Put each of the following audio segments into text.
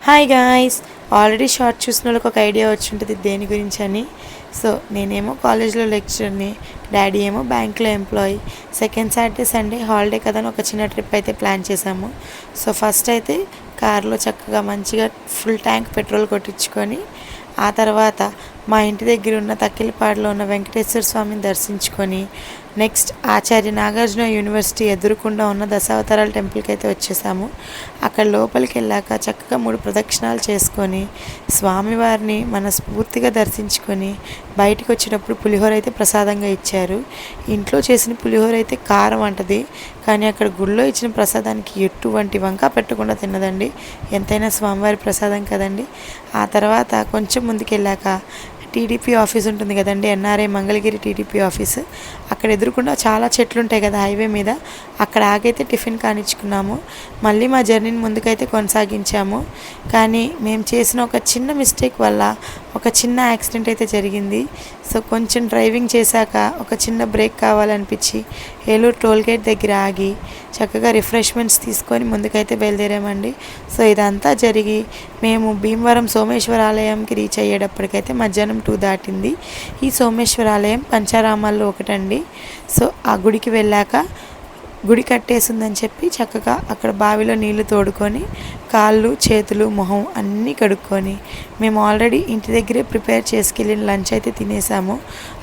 Hi guys, already short చూసిన వాళ్ళకి ఒక ఐడియా వచ్చి ఉంటుంది దేని గురించి అని. సో నేనేమో కాలేజ్లో లెక్చరర్ని, డాడీ ఏమో బ్యాంక్లో employee. Second Saturday Sunday holiday కదా అని ఒక చిన్న ట్రిప్ అయితే ప్లాన్ చేసాము. సో ఫస్ట్ అయితే కార్లో చక్కగా మంచిగా ఫుల్ ట్యాంక్ పెట్రోల్ కొట్టించుకొని, ఆ తర్వాత మా ఇంటి దగ్గర ఉన్న తక్కిలపాడులో ఉన్న వెంకటేశ్వర స్వామిని దర్శించుకొని, నెక్స్ట్ ఆచార్య నాగార్జున యూనివర్సిటీ ఎదురుకుండా ఉన్న దశావతారాల టెంపుల్కి అయితే వచ్చేసాము. అక్కడ లోపలికి వెళ్ళాక చక్కగా 3 ప్రదక్షిణాలు చేసుకొని స్వామివారిని మనస్ఫూర్తిగా దర్శించుకొని బయటికి వచ్చేటప్పుడు పులిహోర అయితే ప్రసాదంగా ఇచ్చారు. ఇంట్లో చేసిన పులిహోర అయితే కారం అంటది, కానీ అక్కడ గుళ్ళో ఇచ్చిన ప్రసాదానికి ఎటువంటి వంక పెట్టకుండా తిన్నదండి. ఎంతైనా స్వామివారి ప్రసాదం కదండి. ఆ తర్వాత కొంచెం ముందుకు వెళ్ళాక టీడీపీ ఆఫీస్ ఉంటుంది కదండి, ఎన్ఆర్ఐ మంగళగిరి టీడీపీ ఆఫీస్. అక్కడ ఎదురుకుండా చాలా చెట్లు ఉంటాయి కదా హైవే మీద, అక్కడ ఆగైతే టిఫిన్ కానిచ్చుకున్నాము. మళ్ళీ మా జర్నీని ముందుకైతే కొనసాగించాము. కానీ మేము చేసిన ఒక చిన్న మిస్టేక్ వల్ల ఒక చిన్న యాక్సిడెంట్ అయితే జరిగింది. సో కొంచెం డ్రైవింగ్ చేశాక ఒక చిన్న బ్రేక్ కావాలనిపించి ఏలూరు టోల్గేట్ దగ్గర ఆగి చక్కగా రిఫ్రెష్మెంట్స్ తీసుకొని ముందుకైతే బయలుదేరామండి. సో ఇదంతా జరిగి మేము భీమవరం సోమేశ్వర ఆలయంకి రీచ్ అయ్యేటప్పటికైతే మధ్యాహ్నం 2 దాటింది. ఈ సోమేశ్వర ఆలయం పంచారామాల్లో ఒకటండి. సో ఆ గుడికి వెళ్ళాక గుడి కట్టేసిందని చెప్పి చక్కగా అక్కడ బావిలో నీళ్లు తోడుకొని కాళ్ళు చేతులు మొహం అన్నీ కడుక్కొని మేము ఆల్రెడీ ఇంటి దగ్గరే ప్రిపేర్ చేసుకెళ్ళిన లంచ్ అయితే తినేసాము.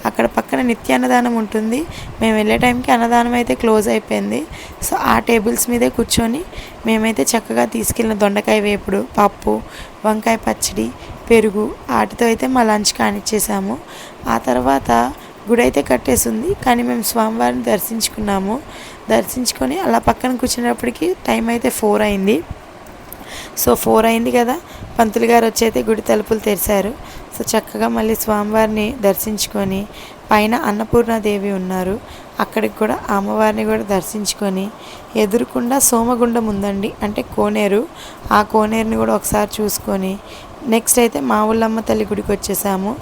అక్కడ పక్కన నిత్యాన్నదానం ఉంటుంది. మేము వెళ్ళే టైంకి అన్నదానం అయితే క్లోజ్ అయిపోయింది. సో ఆ టేబుల్స్ మీదే కూర్చొని మేమైతే చక్కగా తీసుకెళ్ళిన దొండకాయ వేపుడు, పప్పు, వంకాయ పచ్చడి, పెరుగు వాటితో అయితే మా లంచ్ కానిచ్చేసాము. ఆ తర్వాత గుడి అయితే కట్టేసింది, కానీ మేము స్వామివారిని దర్శించుకొని అలా పక్కన కూర్చునేటప్పటికి టైం అయితే 4 అయింది. సో 4 అయింది కదా, పంతులు గారు వచ్చి అయితే గుడి తలుపులు తెరిచారు. సో చక్కగా మళ్ళీ స్వామివారిని దర్శించుకొని పైన అన్నపూర్ణాదేవి ఉన్నారు, అక్కడికి కూడా అమ్మవారిని కూడా దర్శించుకొని ఎదురుకుండా సోమగుండం ఉందండి, అంటే కోనేరు. ఆ కోనేరుని కూడా ఒకసారి చూసుకొని నెక్స్ట్ అయితే మా ఊళ్ళమ్మ తల్లి గుడికి వచ్చేసాము.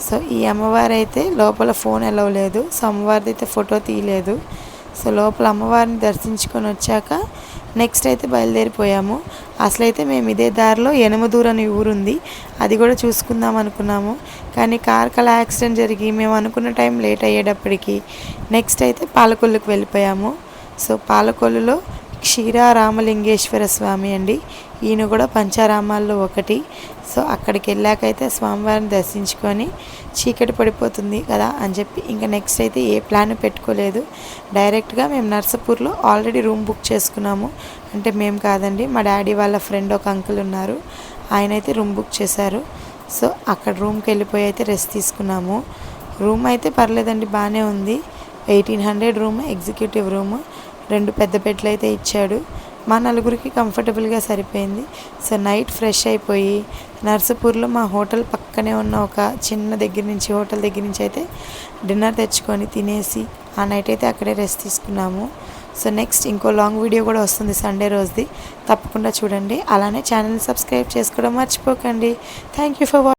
సో ఈ అమ్మవారు అయితే లోపల ఫోన్ అలౌ లేదు, సో అమ్మవారిది అయితే ఫోటో తీయలేదు. సో లోపల అమ్మవారిని దర్శించుకొని వచ్చాక నెక్స్ట్ అయితే బయలుదేరిపోయాము. అసలైతే మేము ఇదే దారిలో ఎనమదూరు అనే ఊరుంది, అది కూడా చూసుకుందాం అనుకున్నాము. కానీ కార్ యాక్సిడెంట్ జరిగి మేము అనుకున్న టైం లేట్ అయ్యేటప్పటికి నెక్స్ట్ అయితే పాలకొల్లుకు వెళ్ళిపోయాము. సో పాలకొల్లులో క్షీరారామలింగేశ్వర స్వామి అండి, ఈయన కూడా పంచారామాల్లో ఒకటి. సో అక్కడికి వెళ్ళాకైతే స్వామివారిని దర్శించుకొని చీకటి పడిపోతుంది కదా అని చెప్పి ఇంకా నెక్స్ట్ అయితే ఏ ప్లాన్ పెట్టుకోలేదు. డైరెక్ట్గా మేము నర్సాపూర్లో ఆల్రెడీ రూమ్ బుక్ చేసుకున్నాము. అంటే మేము కాదండి, మా డాడీ వాళ్ళ ఫ్రెండ్ ఒక అంకుల్ ఉన్నారు, ఆయన అయితే రూమ్ బుక్ చేశారు. సో అక్కడ రూమ్కి వెళ్ళిపోయి అయితే రెస్ట్ తీసుకున్నాము. రూమ్ అయితే పర్లేదండి, బాగానే ఉంది. 1800 రూమ్, ఎగ్జిక్యూటివ్ రూమ్. 2 పెద్ద బెడ్లు అయితే ఇచ్చాడు. మా నలుగురికి కంఫర్టబుల్గా సరిపోయింది. సో నైట్ ఫ్రెష్ అయిపోయి నర్సాపూర్లో మా హోటల్ పక్కనే ఉన్న ఒక చిన్న హోటల్ దగ్గర నుంచి అయితే డిన్నర్ తెచ్చుకొని తినేసి ఆ నైట్ అయితే అక్కడే రెస్ట్ తీసుకున్నాము. సో నెక్స్ట్ ఇంకో లాంగ్ వీడియో కూడా వస్తుంది సండే రోజుది, తప్పకుండా చూడండి. అలానే ఛానల్ని సబ్స్క్రైబ్ చేసుకోవడం మర్చిపోకండి. Thank you for watching.